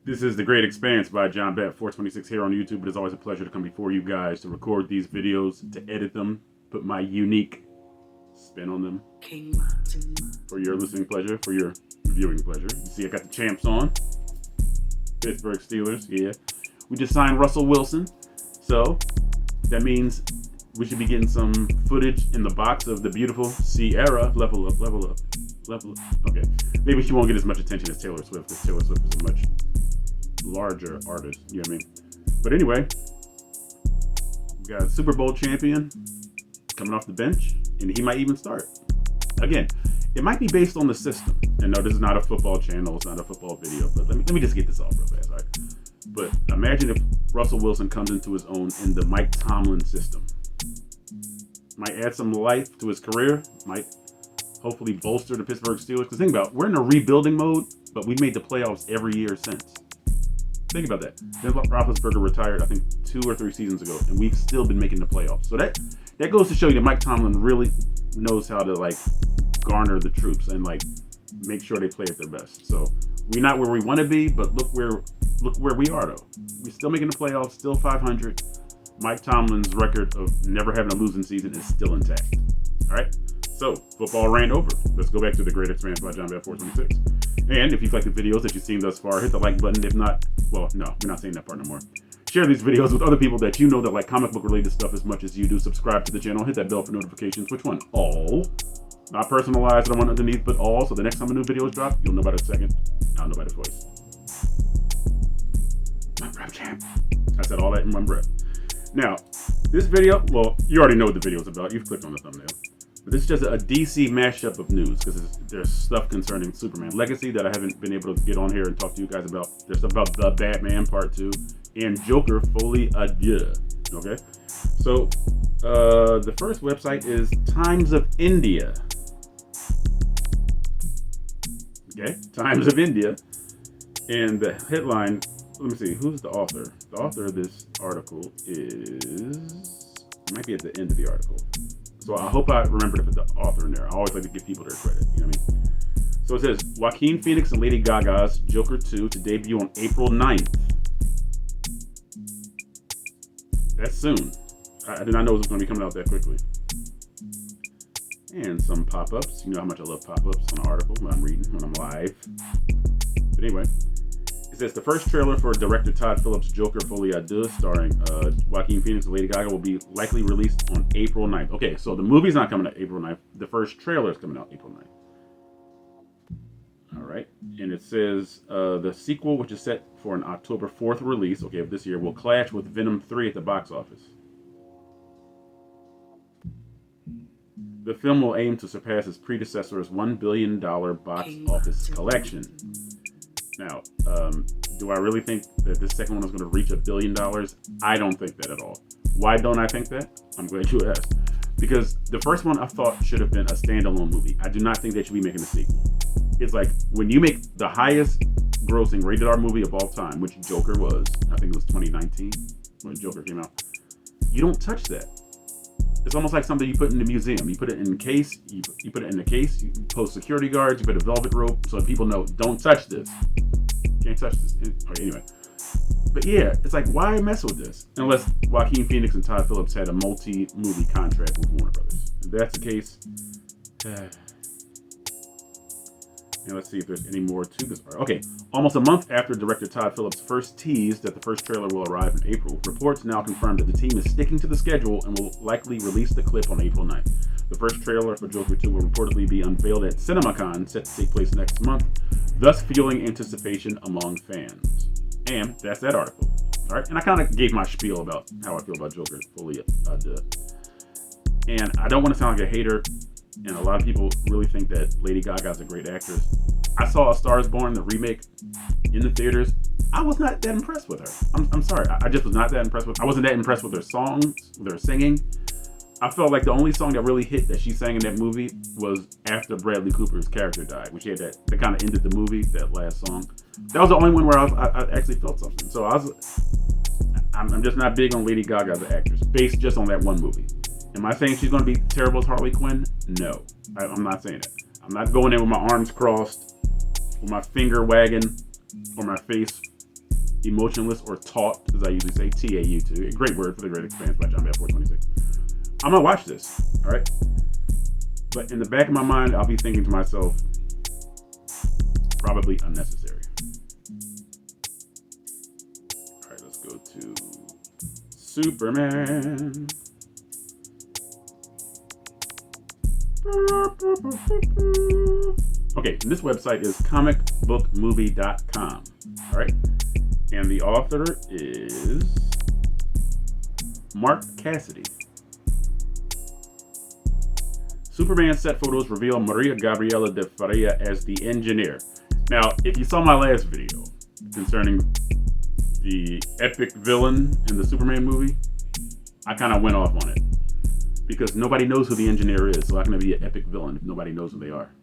This is The Great Expanse by John Bet 426 here on YouTube. It is always a pleasure to come before you guys to record these videos, to edit them, put my unique spin on them for your listening pleasure, for your viewing pleasure. You see I got the champs on. Pittsburgh Steelers, yeah. We just signed Russell Wilson, so that means we should be getting some footage in the box of the beautiful Sierra. Level up. Okay, maybe she won't get as much attention as Taylor Swift, because Taylor Swift is a much larger artist, you know what I mean? But anyway, we got a Super Bowl champion coming off the bench, and he might even start. Again, it might be based on the system. And no, this is not a football channel, it's not a football video, but let me just get this off real fast, all right? But imagine if Russell Wilson comes into his own in the Mike Tomlin system. Might add some life to his career, might hopefully bolster the Pittsburgh Steelers. Because think about it, we're in a rebuilding mode, but we've made the playoffs every year since. Think about that. Ben Roethlisberger retired, I think, 2 or 3 seasons ago, and we've still been making the playoffs. So that goes to show you that Mike Tomlin really knows how to garner the troops and make sure they play at their best. So we're not where we want to be, but look where we are though. We're still making the playoffs, still 500. Mike Tomlin's record of never having a losing season is still intact. All right. So football ran over. Let's go back to The Great Expanse by John Bet 426. And if you've liked the videos that you've seen thus far, hit the like button. If not, well, no, we're not saying that part no more. Share these videos with other people that you know that like comic book related stuff as much as you do. Subscribe to the channel. Hit that bell for notifications. Which one? All. Not personalized. I don't want underneath, but all. So the next time a new video is dropped, you'll know by the second. I'll know by the voice. My rap champ. I said all that in one breath. Now, this video, well, you already know what the video is about. You've clicked on the thumbnail. But this is just a DC mashup of news because there's stuff concerning Superman Legacy that I haven't been able to get on here and talk to you guys about. There's stuff about The Batman Part 2 and Joker Folie A Deux. Okay? So, the first website is Times of India. Okay? Times of India. And the headline, let me see, who's the author? The author of this article might be at the end of the article. So I hope I remember to put the author in there. I always like to give people their credit, you know what I mean? So it says, Joaquin Phoenix and Lady Gaga's Joker 2 to debut on April 9th. That's soon. I did not know it was going to be coming out that quickly. And some pop-ups. You know how much I love pop-ups on an article when I'm reading, when I'm live. But anyway, it says the first trailer for director Todd Phillips' Joker Folie A Deux, starring Joaquin Phoenix and Lady Gaga, will be likely released on April 9th. Okay, so the movie's not coming out April 9th. The first trailer is coming out April 9th. All right, and it says the sequel, which is set for an October 4th release, okay, of this year, will clash with Venom 3 at the box office. The film will aim to surpass its predecessor's $1 billion box office collection. Now, do I really think that this second one is going to reach $1 billion? I don't think that at all. Why don't I think that? I'm glad you asked. Because the first one I thought should have been a standalone movie. I do not think they should be making a sequel. It's like when you make the highest grossing rated R movie of all time, which Joker was, I think it was 2019 when Joker came out, you don't touch that. It's almost like something you put in the museum. You put it in a case, you put it in a case, you post security guards, you put a velvet rope so that people know, don't touch this. Can't touch this. Okay, anyway. But yeah, it's like, why mess with this? Unless Joaquin Phoenix and Todd Phillips had a multi-movie contract with Warner Brothers. If that's the case, and let's see if there's any more to this. Okay, almost a month after director Todd Phillips first teased that the first trailer will arrive in April, reports now confirm that the team is sticking to the schedule and will likely release the clip on April 9th. The first trailer for Joker 2 will reportedly be unveiled at CinemaCon, set to take place next month, thus fueling anticipation among fans. And that's that article. All right, and I kind of gave my spiel about how I feel about Joker Folie A Deux. And I don't want to sound like a hater, and a lot of people really think that Lady Gaga is a great actress. I saw A Star Is Born, the remake, in the theaters. I was not that impressed with her. I'm sorry. I just was not that impressed with her. I wasn't that impressed with her songs, with her singing. I felt like the only song that really hit that she sang in that movie was after Bradley Cooper's character died, when she had that kind of ended the movie, that last song. That was the only one where I actually felt something. So I'm just not big on Lady Gaga as an actress, based just on that one movie. Am I saying she's going to be terrible as Harley Quinn? No, I'm not saying that. I'm not going in with my arms crossed, with my finger wagging, or my face emotionless, or taut, as I usually say, TAU2. A great word for The Great Expanse by John Bell 426. I'm gonna watch this, all right? But in the back of my mind, I'll be thinking to myself, probably unnecessary. All right, let's go to Superman. Okay, and this website is comicbookmovie.com. All right, and the author is Mark Cassidy. Superman set photos reveal Maria Gabriela de Faria as the engineer. Now, if you saw my last video concerning the epic villain in the Superman movie, I kind of went off on it. Because nobody knows who the engineer is, so how can it be an epic villain if nobody knows who they are?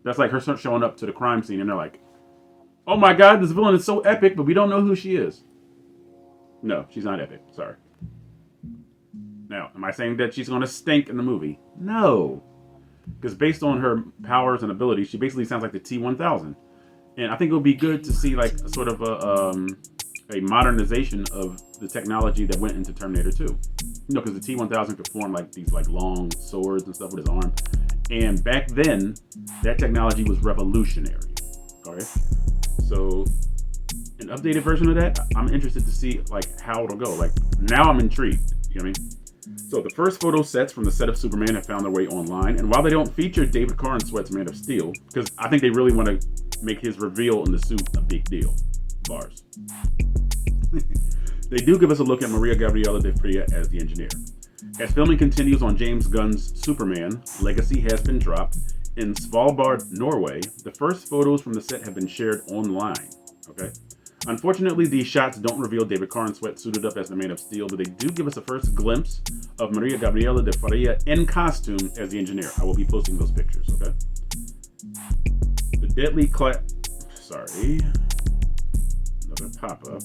That's like her showing up to the crime scene and they're like, oh my god, this villain is so epic, but we don't know who she is. No, she's not epic. Sorry. Now, am I saying that she's going to stink in the movie? No. Because based on her powers and abilities, she basically sounds like the T-1000. And I think it would be good to see like sort of a modernization of the technology that went into Terminator 2. You know, because the T-1000 could form like these like long swords and stuff with his arm. And back then, that technology was revolutionary. Okay? So, an updated version of that, I'm interested to see like how it'll go. Like, now I'm intrigued. You know what I mean? So, the first photo sets from the set of Superman have found their way online. And while they don't feature David Cornsweet's Man of Steel, because I think they really want to make his reveal in the suit a big deal. Bars. They do give us a look at Maria Gabriela de Faria as the engineer. As filming continues on James Gunn's Superman, Legacy has been dropped. In Svalbard, Norway, the first photos from the set have been shared online. Okay. Unfortunately, these shots don't reveal David Cornsweet suited up as the Man of Steel, but they do give us a first glimpse of Maria Gabriela de Faria in costume as the engineer. I will be posting those pictures, okay? The deadly another pop-up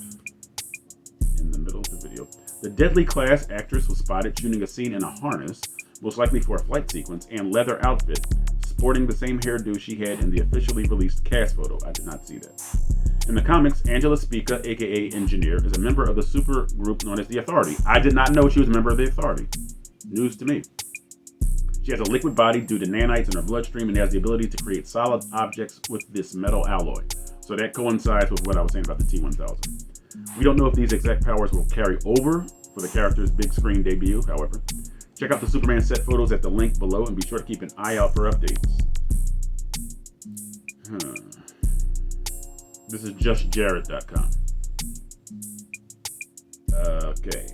in the middle of the video. The deadly class actress was spotted shooting a scene in a harness, most likely for a flight sequence, and leather outfit, sporting the same hairdo she had in the officially released cast photo. I did not see that. In the comics, Angela Spica, aka Engineer, is a member of the super group known as the Authority. I did not know she was a member of the Authority. News to me. She has a liquid body due to nanites in her bloodstream and has the ability to create solid objects with this metal alloy. So that coincides with what I was saying about the T-1000. We don't know if these exact powers will carry over for the character's big screen debut, however. Check out the Superman set photos at the link below and be sure to keep an eye out for updates. This is justjared.com. Okay.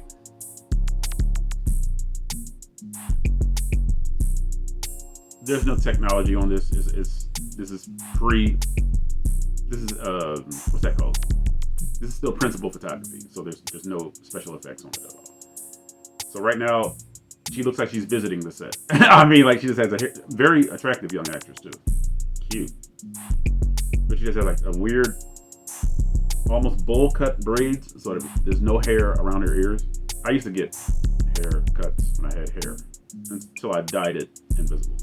There's no technology on this. This is what's that called? This is still principal photography, so there's no special effects on it at all. So right now, she looks like she's visiting the set. I mean, like she just has a very attractive young actress too. Cute. But she just has like a weird, almost bowl cut braids, so there's no hair around her ears. I used to get haircuts when I had hair until I dyed it invisible.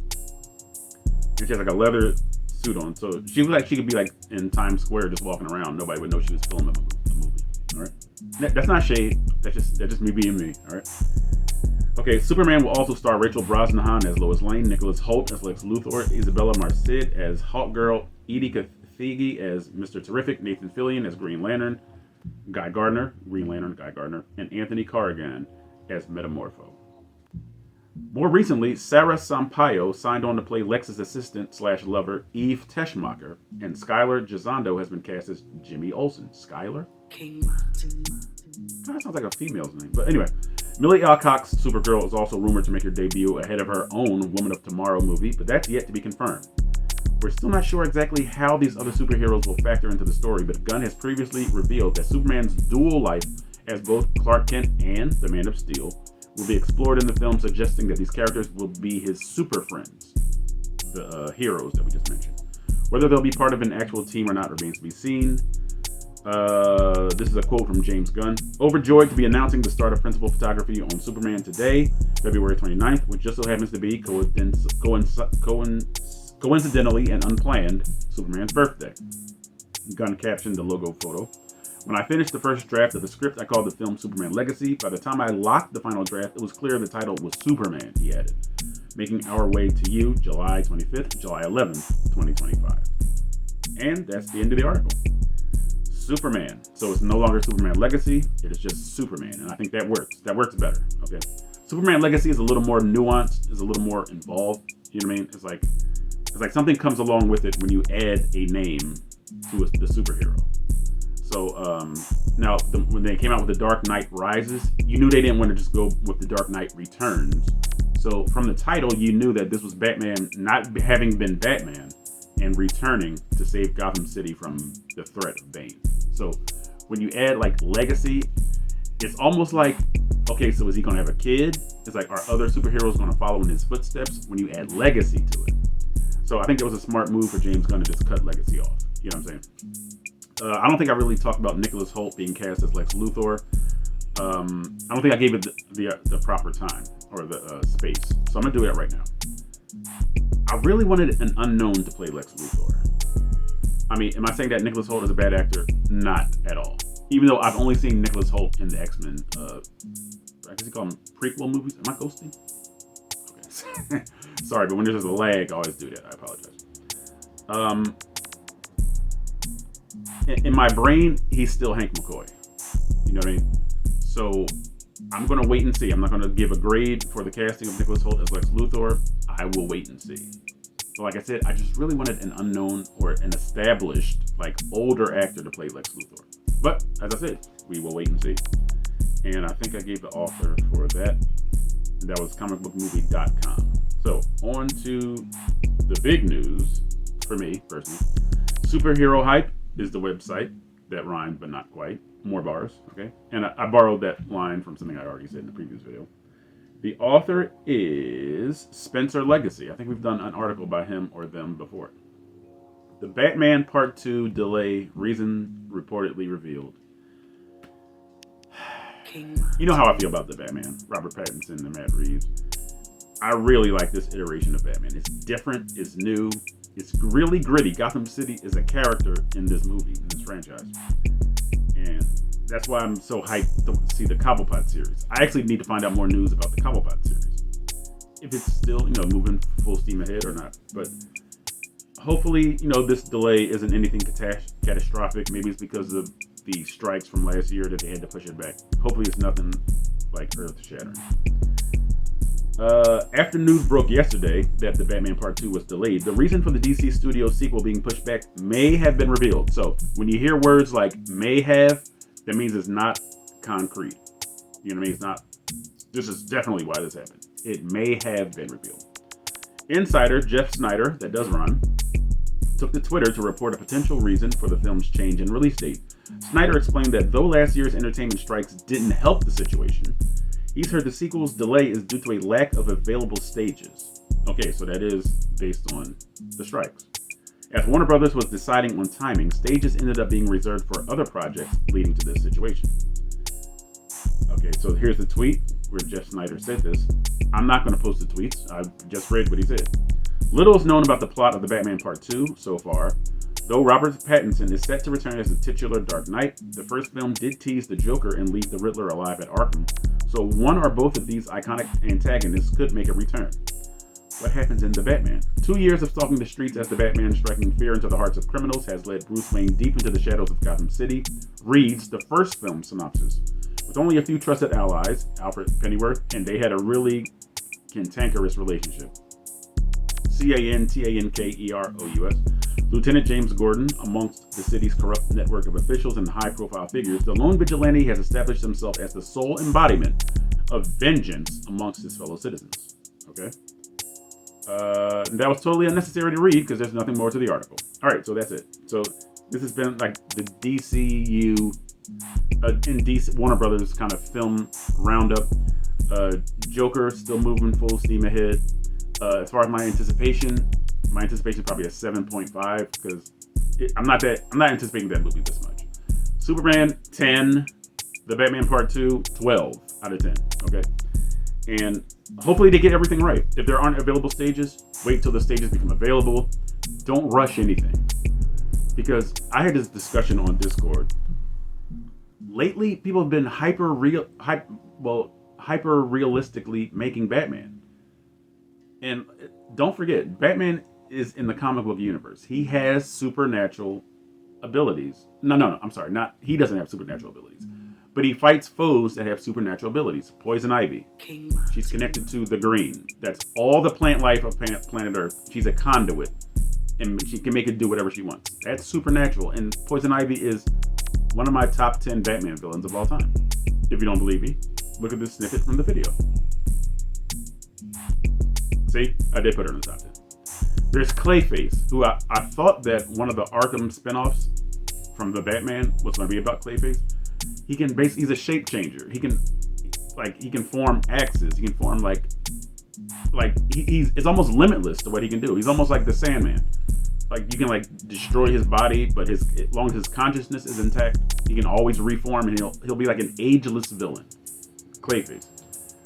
And she has like a leather suit on, so she looks like she could be like in Times Square just walking around. Nobody would know she was filming a movie. All right, that's not shade. That's just me being me. All right. Okay, Superman will also star Rachel Brosnahan as Lois Lane, Nicholas Hoult as Lex Luthor, Isabella Marcid as Hawkgirl, Edie Cathegi as Mr. Terrific, Nathan Fillion as Green Lantern, Guy Gardner, and Anthony Carrigan as Metamorpho. More recently, Sarah Sampaio signed on to play Lex's assistant/lover, Eve Teschmacher, and Skylar Gisondo has been cast as Jimmy Olsen. Skylar? That sounds like a female's name, but anyway. Millie Alcock's Supergirl is also rumored to make her debut ahead of her own Woman of Tomorrow movie, but that's yet to be confirmed. We're still not sure exactly how these other superheroes will factor into the story, but Gunn has previously revealed that Superman's dual life as both Clark Kent and the Man of Steel will be explored in the film, suggesting that these characters will be his super friends, the heroes that we just mentioned. Whether they'll be part of an actual team or not remains to be seen. This is a quote from James Gunn. Overjoyed to be announcing the start of principal photography on Superman today, February 29th, which just so happens to be coincidentally and unplanned Superman's birthday. Gunn captioned the logo photo. When I finished the first draft of the script, I called the film Superman Legacy. By the time I locked the final draft, it was clear the title was Superman, he added. Making our way to you, July 25th, July 11th, 2025. And that's the end of the article. Superman. So it's no longer Superman Legacy, it is just Superman. And I think that works. That works better, okay? Superman Legacy is a little more nuanced, is a little more involved. You know what I mean? It's like something comes along with it when you add a name to the superhero. So now when they came out with The Dark Knight Rises, you knew they didn't want to just go with The Dark Knight Returns. So from the title, you knew that this was Batman not having been Batman and returning to save Gotham City from the threat of Bane. So when you add like Legacy, it's almost like, okay, so is he gonna have a kid? It's like, are other superheroes gonna follow in his footsteps when you add Legacy to it? So I think that was a smart move for James Gunn to just cut Legacy off. You know what I'm saying? I don't think I really talked about Nicholas Hoult being cast as Lex Luthor. I don't think I gave it the proper time or the space. So I'm gonna do that right now. I really wanted an unknown to play Lex Luthor. I mean, am I saying that Nicholas Hoult is a bad actor? Not at all. Even though I've only seen Nicholas Hoult in the X-Men, I guess you call them prequel movies. Am I ghosting? Okay. Sorry, but when there's a lag, I always do that. I apologize. In my brain, he's still Hank McCoy. You know what I mean? So I'm going to wait and see. I'm not going to give a grade for the casting of Nicholas Hoult as Lex Luthor. I will wait and see. So like I said, I just really wanted an unknown or an established, like older actor to play Lex Luthor. But as I said, we will wait and see. And I think I gave the author for that. And that was comicbookmovie.com. So on to the big news for me personally. Superhero Hype is the website that rhymed but not quite. More bars, okay? And I borrowed that line from something I already said in the previous video. The author is Spencer Legacy. I think we've done an article by him or them before. The Batman Part 2 delay, reason reportedly revealed. You know how I feel about the Batman, Robert Pattinson and Matt Reeves. I really like this iteration of Batman. It's different, it's new, it's really gritty. Gotham City is a character in this movie, in this franchise. And that's why I'm so hyped to see the Cobblepot series. I actually need to find out more news about the Cobblepot series. If it's still, moving full steam ahead or not. But hopefully, this delay isn't anything catastrophic. Maybe it's because of the strikes from last year that they had to push it back. Hopefully it's nothing like earth-shattering. After news broke yesterday that the Batman Part 2 was delayed, the reason for the DC Studios sequel being pushed back may have been revealed. So when you hear words like may have, that means it's not concrete. You know what I mean? It's not. This is definitely why this happened. It may have been revealed. Insider Jeff Snyder, that does run, took to Twitter to report a potential reason for the film's change in release date. Snyder explained that though last year's entertainment strikes didn't help the situation, he's heard the sequel's delay is due to a lack of available stages. Okay, so that is based on the strikes. As Warner Brothers was deciding on timing, stages ended up being reserved for other projects, leading to this situation. Okay, so here's the tweet where Jeff Snyder said this. I'm not going to post the tweets. I just read what he said. Little is known about the plot of the Batman Part 2 so far. Though Robert Pattinson is set to return as the titular Dark Knight, the first film did tease the Joker and leave the Riddler alive at Arkham. So one or both of these iconic antagonists could make a return. What happens in The Batman? 2 years of stalking the streets as the Batman, striking fear into the hearts of criminals, has led Bruce Wayne deep into the shadows of Gotham City, reads the first film synopsis. With only a few trusted allies, Alfred Pennyworth, and they had a really cantankerous relationship. Cantankerous. Lieutenant James Gordon, amongst the city's corrupt network of officials and high-profile figures, the lone vigilante has established himself as the sole embodiment of vengeance amongst his fellow citizens. Okay? That was totally unnecessary to read because there's nothing more to the article. All right, so that's it. So this has been like the DCU in DC Warner Brothers kind of film roundup. Joker still moving full steam ahead. As far as my anticipation is probably a 7.5 because I'm not anticipating that movie this much. Superman 10, the Batman Part 2 12 out of 10. Okay, and hopefully they get everything right. If there aren't available stages, wait till the stages become available. Don't rush anything, because I had this discussion on Discord lately people have been hyper realistically making Batman. And don't forget, Batman is in the comic book universe. He has supernatural abilities. No, I'm sorry. He doesn't have supernatural abilities. But he fights foes that have supernatural abilities. Poison Ivy. She's connected to the green. That's all the plant life of planet Earth. She's a conduit. And she can make it do whatever she wants. That's supernatural. And Poison Ivy is one of my top 10 Batman villains of all time. If you don't believe me, look at this snippet from the video. See? I did put her in the top 10. There's Clayface, who I thought that one of the Arkham spinoffs from the Batman was going to be about Clayface. He's a shape changer. He can form axes. He can form it's almost limitless to what he can do. He's almost like the Sandman. Like, you can destroy his body, but as long as his consciousness is intact, he can always reform, and he'll be like an ageless villain. Clayface.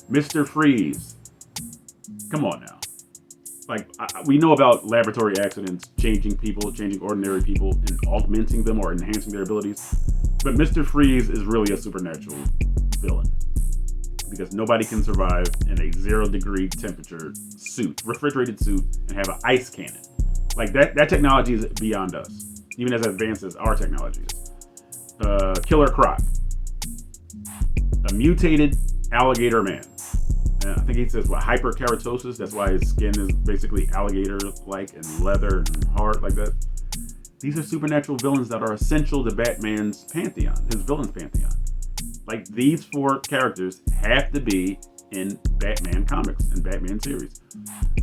Mr. Freeze. Come on now. We know about laboratory accidents changing people, changing ordinary people, and augmenting them or enhancing their abilities. But Mr. Freeze is really a supernatural villain, because nobody can survive in a 0-degree temperature suit, refrigerated suit, and have an ice cannon. That technology is beyond us, even as advanced as our technology is. Killer Croc. A mutated alligator man. And I think he says, hyperkeratosis. That's why his skin is basically alligator-like and leather and hard like that. These are supernatural villains that are essential to Batman's pantheon, his villain's pantheon. These 4 characters have to be in Batman comics and Batman series.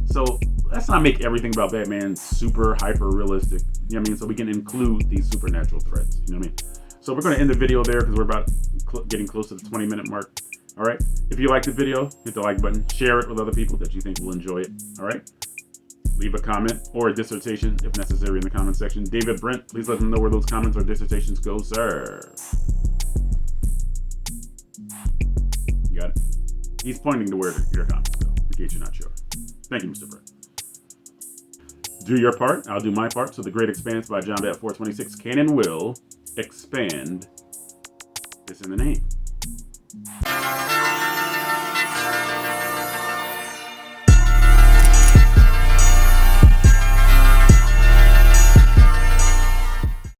So let's not make everything about Batman super hyper realistic. You know what I mean? So we can include these supernatural threats. You know what I mean? So we're going to end the video there because we're about getting close to the 20-minute mark. All right. If you like the video, hit the like button. Share it with other people that you think will enjoy it. All right. Leave a comment or a dissertation if necessary in the comment section. David Brent, please let them know where those comments or dissertations go, sir. You got it? He's pointing to where your comments go, in case you're not sure. Thank you, Mr. Brent. Do your part. I'll do my part. So The Great Expanse by John Bat 426 can and will expand. It's in the name.